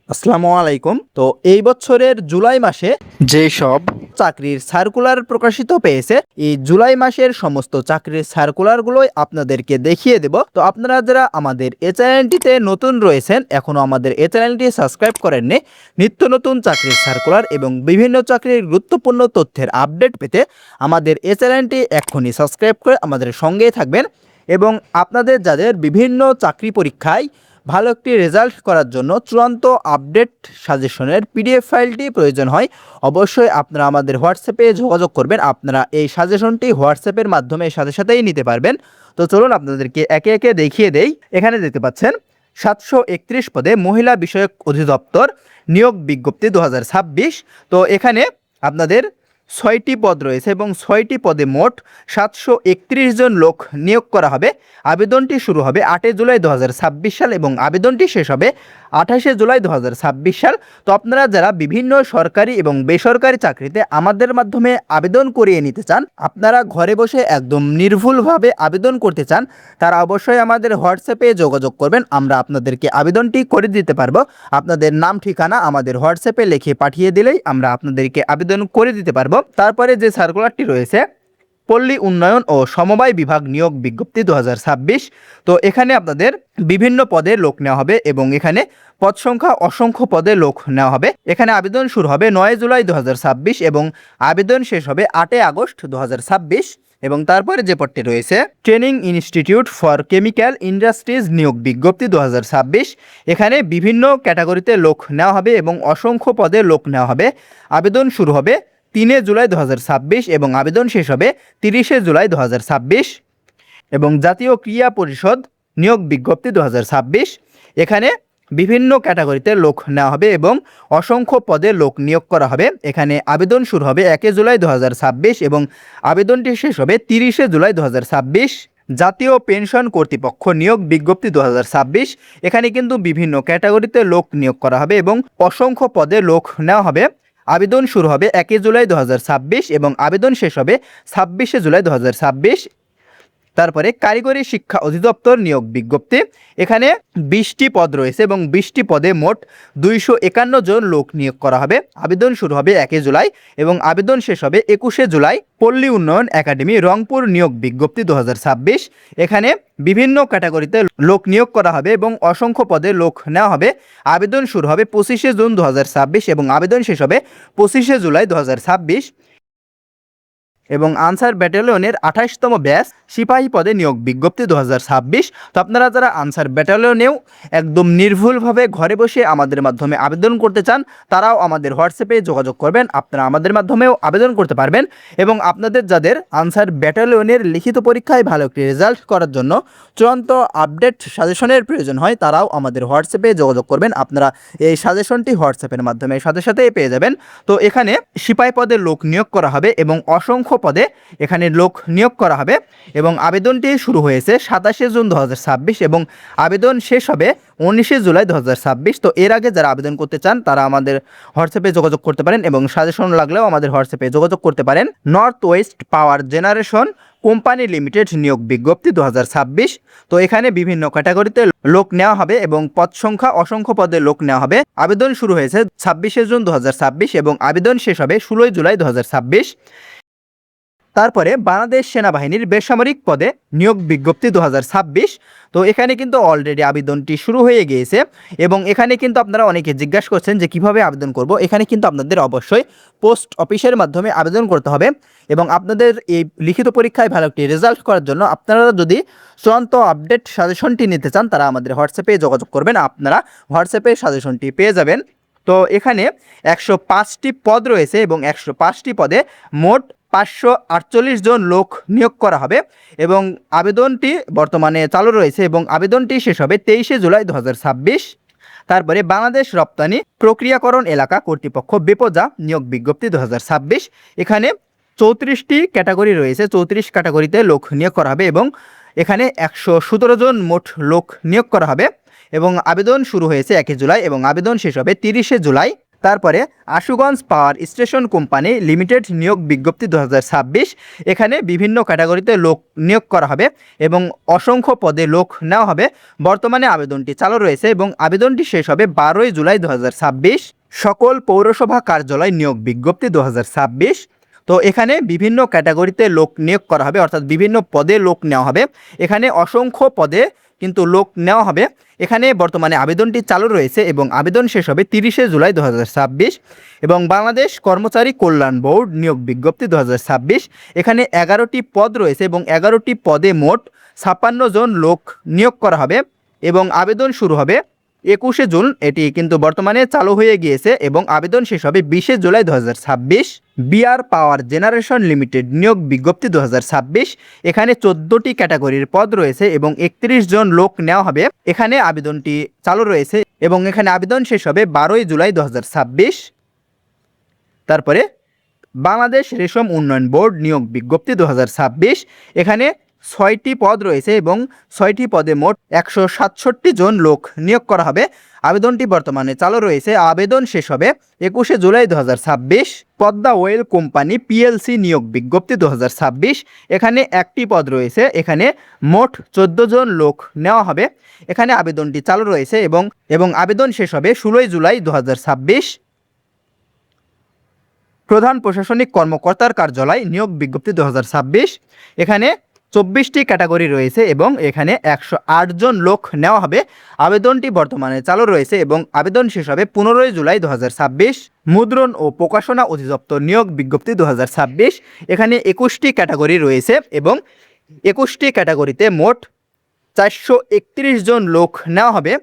আসসালামু আলাইকুম। তো এই বছরের জুলাই মাসে যেসব চাকরির সার্কুলার প্রকাশিত পেয়েছে, এই জুলাই মাসের সমস্ত চাকরির সার্কুলারগুলোই আপনাদেরকে দেখিয়ে দেব। তো আপনারা যারা আমাদের এই চ্যানেলটিতে নতুন রয়েছেন, এখনও আমাদের এই চ্যানেলটি সাবস্ক্রাইব করেননি, নিত্য নতুন চাকরির সার্কুলার এবং বিভিন্ন চাকরির গুরুত্বপূর্ণ তথ্যের আপডেট পেতে আমাদের এই চ্যানেলটি এক্ষুনি সাবস্ক্রাইব করে আমাদের সঙ্গেই থাকবেন। এবং আপনাদের যাদের বিভিন্ন চাকরি পরীক্ষায় ভালো একটি রেজাল্ট করার জন্য চূড়ান্ত আপডেট সাজেশনের পিডিএফ ফাইলটি প্রয়োজন হয়, অবশ্যই আপনারা আমাদের হোয়াটসঅ্যাপে যোগাযোগ করবেন। আপনারা এই সাজেশনটি হোয়াটসঅ্যাপের মাধ্যমে সাথে সাথেই নিতে পারবেন। তো চলুন আপনাদেরকে একে একে দেখিয়ে দেই। এখানে দেখতে পাচ্ছেন 731 পদে মহিলা বিষয়ক অধিদপ্তর নিয়োগ বিজ্ঞপ্তি 2026। তো এখানে আপনাদের 6টি পদ রয়েছে এবং 6টি পদে মোট 731 জন লোক নিয়োগ করা হবে। আবেদনটি শুরু হবে 8 জুলাই 2026 সাল এবং আবেদনটি শেষ হবে 28 জুলাই 2026 সাল। তো আপনারা যারা বিভিন্ন সরকারি এবং বেসরকারি চাকরিতে আমাদের মাধ্যমে আবেদন করিয়ে নিতে চান, আপনারা ঘরে বসে একদম নির্ভুলভাবে আবেদন করতে চান, তারা অবশ্যই আমাদের হোয়াটসঅ্যাপে যোগাযোগ করবেন। আমরা আপনাদেরকে আবেদনটি করে দিতে পারবো। আপনাদের নাম ঠিকানা আমাদের হোয়াটসঅ্যাপে লিখে পাঠিয়ে দিলেই আমরা আপনাদেরকে আবেদন করে দিতে পারবো। তারপরে যে সার্কুলারটি রয়েছে, পল্লী উন্নয়ন ও সমবায় বিভাগ নিয়োগ বিজ্ঞপ্তি 2026। তো এখানে আপনাদের বিভিন্ন পদে লোক নেওয়া হবে এবং এখানে পদ সংখ্যা অসংখ্য পদে লোক নেওয়া হবে। এখানে আবেদন শুরু হবে 9 জুলাই 2026 এবং আবেদন শেষ হবে 8 আগস্ট 2026। এবং তারপরে যে পদটি রয়েছে, training institute for chemical industries নিয়োগ বিজ্ঞপ্তি 2026। এখানে বিভিন্ন ক্যাটাগরিতে লোক নেওয়া হবে এবং অসংখ্য পদে লোক নেওয়া হবে। আবেদন শুরু হবে 3 জুলাই 2026 এবং আবেদন শেষ হবে 30 জুলাই 2026। এবং জাতীয় ক্রীড়া পরিষদ নিয়োগ বিজ্ঞপ্তি 2026। এখানে বিভিন্ন ক্যাটাগরিতে লোক নেওয়া হবে এবং অসংখ্য পদে লোক নিয়োগ করা হবে। এখানে আবেদন শুরু হবে 1 জুলাই 2026 এবং আবেদনটি শেষ হবে 30 জুলাই 2026। জাতীয় পেনশন কর্তৃপক্ষ নিয়োগ বিজ্ঞপ্তি 2026। এখানে কিন্তু বিভিন্ন ক্যাটাগরিতে লোক নিয়োগ করা হবে এবং অসংখ্য পদে লোক নেওয়া হবে। আবেদন শুরু হবে 1 জুলাই 2026 এবং আবেদন শেষ হবে 26 জুলাই 2026। তারপরে কারিগরি শিক্ষা অধিদপ্তর নিয়োগ বিজ্ঞপ্তি। এখানে 20টি পদ রয়েছে এবং 20টি পদে মোট 251 জন লোক নিয়োগ করা হবে। আবেদন শুরু হবে 1 জুলাই এবং আবেদন শেষ হবে 21 জুলাই। পল্লী উন্নয়ন একাডেমি রংপুর নিয়োগ বিজ্ঞপ্তি 2026। এখানে বিভিন্ন ক্যাটাগরিতে লোক নিয়োগ করা হবে এবং অসংখ্য পদে লোক নেওয়া হবে। আবেদন শুরু হবে 25 জুন 2026 এবং আবেদন শেষ হবে 25 জুলাই 2026। এবং আনসার ব্যাটালিয়নের 28তম ব্যাচ সিপাহী পদে নিয়োগ বিজ্ঞপ্তি 2026। তো আপনারা যারা আনসার ব্যাটালিয়নেও একদম নির্ভুলভাবে ঘরে বসে আমাদের মাধ্যমে আবেদন করতে চান, তারাও আমাদের হোয়াটসঅ্যাপে যোগাযোগ করবেন। আপনারা আমাদের মাধ্যমেও আবেদন করতে পারবেন। এবং আপনাদের যাদের আনসার ব্যাটালিয়নের লিখিত পরীক্ষায় ভালো একটি রেজাল্ট করার জন্য চূড়ান্ত আপডেট সাজেশনের প্রয়োজন হয়, তারাও আমাদের হোয়াটসঅ্যাপে যোগাযোগ করবেন। আপনারা এই সাজেশনটি হোয়াটসঅ্যাপের মাধ্যমে সাথে সাথেই পেয়ে যাবেন। তো এখানে সিপাহী পদে লোক নিয়োগ করা হবে এবং অসংখ্য পদে এখানে লোক নিয়োগ করা হবে। এবং আবেদনটি শুরু হয়েছে 27 জুন 2026 এবং আবেদন শেষ হবে 19 জুলাই 2026। তো এর আগে যারা আবেদন করতে চান, তারা আমাদের হোয়াটসঅ্যাপে যোগাযোগ করতে পারেন এবং সাজেশন লাগলেও আমাদের হোয়াটসঅ্যাপে যোগাযোগ করতে পারেন। নর্থ ওয়েস্ট পাওয়ার জেনারেশন কোম্পানি লিমিটেড নিয়োগ বিজ্ঞপ্তি 2026। তো এখানে বিভিন্ন ক্যাটাগরিতে লোক নেওয়া হবে এবং পদ সংখ্যা অসংখ্য পদে লোক নেওয়া হবে। আবেদন শুরু হয়েছে 26 জুন 2026 এবং আবেদন শেষ হবে 16 জুলাই 2026। তারপরে বাংলাদেশ সেনাবাহিনীর বেসামরিক পদে নিয়োগ বিজ্ঞপ্তি 2026। তো এখানে কিন্তু অলরেডি আবেদনটি শুরু হয়ে গিয়েছে এবং এখানে কিন্তু আপনারা অনেকে জিজ্ঞাসা করছেন যে কিভাবে আবেদন করব। এখানে কিন্তু আপনাদের অবশ্যই পোস্ট অফিসের মাধ্যমে আবেদন করতে হবে এবং আপনাদের এই লিখিত পরীক্ষায় ভালো একটি রেজাল্ট করার জন্য আপনারা যদি চূড়ান্ত আপডেট সাজেশনটি নিতে চান, তারা আমাদের হোয়াটসঅ্যাপে যোগাযোগ করবেন। আপনারা হোয়াটসঅ্যাপে সাজেশনটি পেয়ে যাবেন। তো এখানে 105টি পদ রয়েছে এবং 105টি পদে মোট 548 জন লোক নিয়োগ করা হবে এবং আবেদনটি বর্তমানে চালু রয়েছে এবং আবেদনটি শেষ হবে 23 জুলাই 2026। তারপরে বাংলাদেশ রপ্তানি প্রক্রিয়াকরণ এলাকা কর্তৃপক্ষ বেপজা নিয়োগ বিজ্ঞপ্তি 2026। এখানে 34টি ক্যাটাগরি রয়েছে, 34 ক্যাটাগরিতে লোক নিয়োগ করা হবে এবং এখানে 117 জন মোট লোক নিয়োগ করা হবে এবং আবেদন শুরু হয়েছে 1 জুলাই এবং আবেদন শেষ হবে 30 জুলাই। তারপরে Ashuganj power station company limited নিয়োগ বিজ্ঞপ্তি 2026। এখানে বিভিন্ন ক্যাটাগরিতে লোক নিয়োগ করা হবে এবং অসংখ্য পদে লোক নেওয়া হবে। বর্তমানে আবেদনটি চালু রয়েছে এবং আবেদনটি শেষ হবে 12 জুলাই 2026। সকল পৌরসভা কার্যালয় নিয়োগ বিজ্ঞপ্তি 2026। তো এখানে বিভিন্ন ক্যাটাগরিতে লোক নিয়োগ করা হবে, অর্থাৎ বিভিন্ন পদে লোক নেওয়া হবে। এখানে অসংখ্য পদে কিন্তু লোক নেওয়া হবে। এখানে বর্তমানে আবেদনটি চালু রয়েছে এবং আবেদন শেষ হবে 30 জুলাই 2026। এবং বাংলাদেশ কর্মচারী কল্যাণ বোর্ড নিয়োগ বিজ্ঞপ্তি 2026। এখানে 11টি পদ রয়েছে এবং 11টি পদে মোট 56 জন লোক নিয়োগ করা হবে এবং আবেদন শুরু হবে 21 জুন। এটি কিন্তু বর্তমানে চালু হয়ে গিয়েছে এবং আবেদন শেষ হবে 20 জুলাই 2026। বিআর পাওয়ার জেনারেশন লিমিটেড নিয়োগ বিজ্ঞপ্তি 2026। এখানে 14টি ক্যাটাগরির পদ রয়েছে এবং 31 জন লোক নেওয়া হবে। এখানে আবেদনটি চালু রয়েছে এবং এখানে আবেদন শেষ হবে 12 জুলাই 2026। তারপরে বাংলাদেশ রেশম উন্নয়ন বোর্ড নিয়োগ বিজ্ঞপ্তি 2026। এখানে 6টি পদ রয়েছে এবং 6টি পদে মোট 167 জন লোক নিয়োগ করা হবে। আবেদনটি বর্তমানে চালু রয়েছে। আবেদন শেষ হবে 21 July 2026। Padma well company PLC নিয়োগ বিজ্ঞপ্তি 2026। এখানে 1টি পদ রয়েছে। এখানে মোট 14 জন লোক নেওয়া হবে। এখানে আবেদনটি চালু রয়েছে এবং আবেদন শেষ হবে 16 জুলাই 2026। প্রধান প্রশাসনিক কর্মকর্তার কার্যালয় নিয়োগ বিজ্ঞপ্তি 2026। এখানে 24টি ক্যাটাগরি রয়েছে এবং এখানে 108 জন লোক নেওয়া হবে। আবেদনটি বর্তমানে চালু রয়েছে এবং আবেদন শেষ হবে 15 জুলাই 2026। মুদ্রণ ও প্রকাশনা অধিদপ্তর নিয়োগ বিজ্ঞপ্তি 2026। এখানে 21টি ক্যাটাগরি রয়েছে এবং 21টি ক্যাটাগরিতে মোট 431 জন লোক নেওয়া হবে।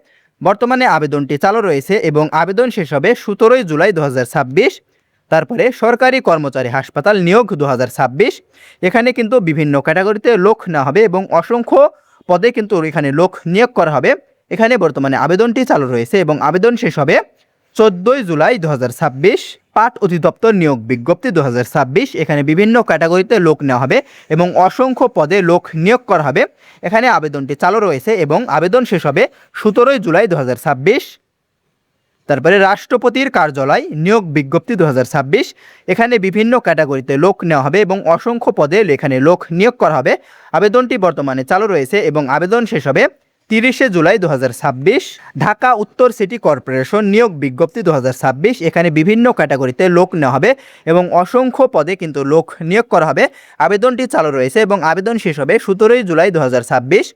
বর্তমানে আবেদনটি চালু রয়েছে এবং আবেদন শেষ হবে 17 জুলাই 2026। তারপরে সরকারি কর্মচারী হাসপাতাল নিয়োগ 2026। এখানে কিন্তু বিভিন্ন ক্যাটাগরিতে লোক নেওয়া হবে এবং অসংখ্য পদে কিন্তু এখানে লোক নিয়োগ করা হবে। এখানে বর্তমানে আবেদনটি চালু রয়েছে এবং আবেদন শেষ হবে 14 জুলাই 2026। পাট অধিদপ্তর নিয়োগ বিজ্ঞপ্তি 2026। এখানে বিভিন্ন ক্যাটাগরিতে লোক নেওয়া হবে এবং অসংখ্য পদে লোক নিয়োগ করা হবে। এখানে আবেদনটি চালু রয়েছে এবং আবেদন শেষ হবে 17 জুলাই 2026। তারপরে রাষ্ট্রপতির কার্যালয় নিয়োগ বিজ্ঞপ্তি 2026। এখানে বিভিন্ন ক্যাটাগরিতে লোক নেওয়া হবে এবং অসংখ্য পদে এখানে লোক নিয়োগ করা হবে। আবেদনটি বর্তমানে চালু রয়েছে এবং আবেদন শেষ হবে 30 জুলাই 2026। ঢাকা উত্তর সিটি কর্পোরেশন নিয়োগ বিজ্ঞপ্তি 2026। এখানে বিভিন্ন ক্যাটাগরিতে লোক নেওয়া হবে এবং অসংখ্য পদে কিন্তু লোক নিয়োগ করা হবে। আবেদনটি চালু রয়েছে এবং আবেদন শেষ হবে 17 জুলাই 2026।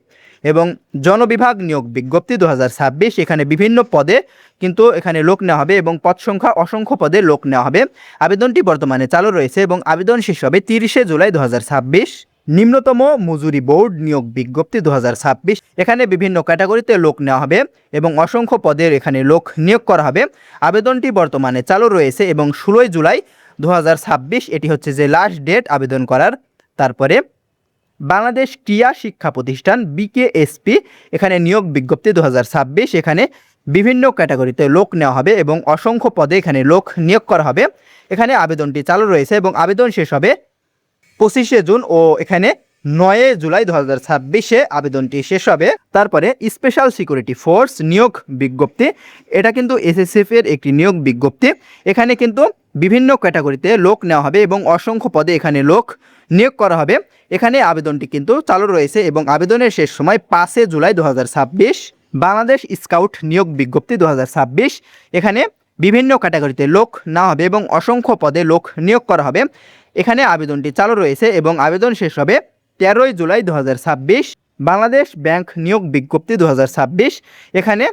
এবং জনবিভাগ নিয়োগ বিজ্ঞপ্তি 2026। এখানে বিভিন্ন পদে কিন্তু এখানে লোক নেওয়া হবে এবং পদ সংখ্যা অসংখ্য পদে লোক নেওয়া হবে। আবেদনটি বর্তমানে চালু রয়েছে এবং আবেদন শেষ হবে 30 জুলাই 2026। নিম্নতম মজুরি বোর্ড নিয়োগ বিজ্ঞপ্তি 2026। এখানে বিভিন্ন ক্যাটাগরিতে লোক নেওয়া হবে এবং অসংখ্য পদের এখানে লোক নিয়োগ করা হবে। আবেদনটি বর্তমানে চালু রয়েছে এবং 16 জুলাই 2026 এটি হচ্ছে যে লাস্ট ডেট আবেদন করার। তারপরে বাংলাদেশ ক্রীড়া শিক্ষা প্রতিষ্ঠান বিকেএসপি এখানে নিয়োগ বিজ্ঞপ্তি 2026। এখানে বিভিন্ন ক্যাটাগরিতে লোক নেওয়া হবে এবং অসংখ্য পদে এখানে লোক নিয়োগ করা হবে। এখানে আবেদনটি চালু রয়েছে এবং আবেদন শেষ হবে 25 জুন ও এখানে 9 জুলাই 2026 আবেদনটি শেষ হবে। তারপরে স্পেশাল সিকিউরিটি ফোর্স নিয়োগ বিজ্ঞপ্তি, এটা কিন্তু এসএসএফ এর একটি নিয়োগ বিজ্ঞপ্তি। এখানে কিন্তু বিভিন্ন ক্যাটাগরিতে লোক নেওয়া হবে এবং অসংখ্য পদে এখানে লোক নিয়োগ করা হবে। এখানে আবেদনটি কিন্তু চালু রয়েছে এবং আবেদনের শেষ সময় 5 জুলাই 2026। বাংলাদেশ স্কাউট নিয়োগ বিজ্ঞপ্তি 2026। এখানে বিভিন্ন ক্যাটাগরিতে লোক নেওয়া হবে এবং অসংখ্য পদে লোক নিয়োগ করা হবে। এখানে আবেদনটি চালু রয়েছে এবং আবেদন শেষ হবে 13 জুলাই 2026। বাংলাদেশ ব্যাংক নিয়োগ বিজ্ঞপ্তি 2026। এখানে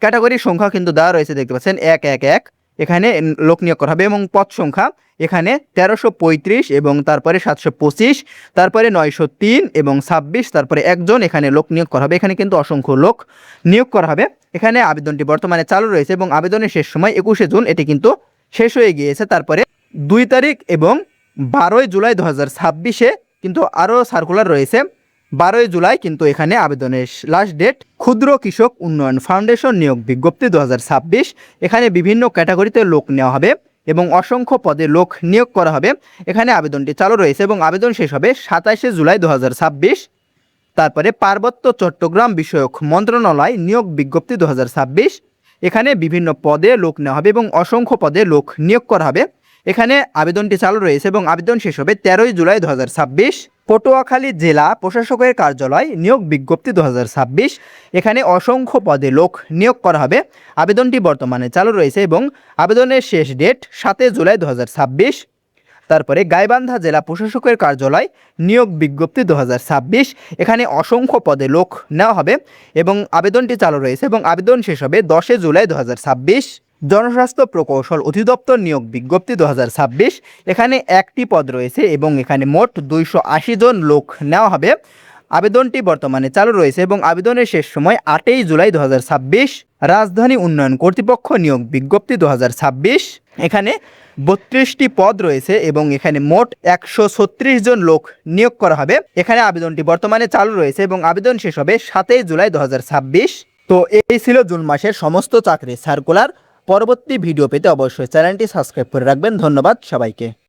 ক্যাটাগরির সংখ্যা কিন্তু দেওয়া রয়েছে, দেখতে পাচ্ছেন 111। এখানে লোক নিয়োগ করা হবে এবং পদ সংখ্যা এখানে 1335 এবং তারপরে 725, তারপরে 903 এবং 26, তারপরে একজন এখানে লোক নিয়োগ করা হবে। এখানে কিন্তু অসংখ্য লোক নিয়োগ করা হবে। এখানে আবেদনটি বর্তমানে চালু রয়েছে এবং আবেদনের শেষ সময় 21 জুন এটি কিন্তু শেষ হয়ে গিয়েছে। তারপরে 2 তারিখ এবং 12 জুলাই 2026 কিন্তু আরও সার্কুলার রয়েছে। 12 জুলাই কিন্তু এখানে আবেদনের লাস্ট ডেট। ক্ষুদ্র কৃষক উন্নয়ন ফাউন্ডেশন নিয়োগ বিজ্ঞপ্তি 2026। এখানে বিভিন্ন ক্যাটাগরিতে লোক নেওয়া হবে এবং অসংখ্য পদে লোক নিয়োগ করা হবে। এখানে আবেদনটি চালু রয়েছে এবং আবেদন শেষ হবে 27 জুলাই 2026। তারপরে পার্বত্য চট্টগ্রাম বিষয়ক মন্ত্রণালয় নিয়োগ বিজ্ঞপ্তি 2026। এখানে বিভিন্ন পদে লোক নেওয়া হবে এবং অসংখ্য পদে লোক নিয়োগ করা হবে। এখানে আবেদনটি চালু রয়েছে এবং আবেদন শেষ হবে 13 জুলাই 2026। পটুয়াখালী জেলা প্রশাসকের কার্যালয় নিয়োগ বিজ্ঞপ্তি 2026। এখানে অসংখ্য পদে লোক নিয়োগ করা হবে। আবেদনটি বর্তমানে চালু রয়েছে এবং আবেদনের শেষ ডেট 7 জুলাই 2026। তারপরে গাইবান্ধা জেলা প্রশাসকের কার্যালয় নিয়োগ বিজ্ঞপ্তি 2026। এখানে অসংখ্য পদে লোক নেওয়া হবে এবং আবেদনটি চালু রয়েছে এবং আবেদন শেষ হবে 10 জুলাই 2026। জনস্বাস্থ্য প্রকৌশল অধিদপ্তর নিয়োগ বিজ্ঞপ্তি 2026। এখানে একটি পদ রয়েছে এবং এখানে মোট 280 জন লোক নেওয়া হবে। আবেদনটি বর্তমানে চালু রয়েছে এবং আবেদনের শেষ সময় 8 জুলাই 2026। রাজধানী উন্নয়ন কর্তৃপক্ষ নিয়োগ বিজ্ঞপ্তি 2026। এখানে 32টি পদ রয়েছে এবং এখানে মোট 136 জন লোক নিয়োগ করা হবে। এখানে আবেদনটি বর্তমানে চালু রয়েছে এবং আবেদন শেষ হবে 7 জুলাই 2026। তো এই ছিল জুন মাসের সমস্ত চাকরির সার্কুলার। পরবর্তী ভিডিও পেতে অবশ্যই চ্যানেলটি সাবস্ক্রাইব করে রাখবেন। ধন্যবাদ সবাইকে।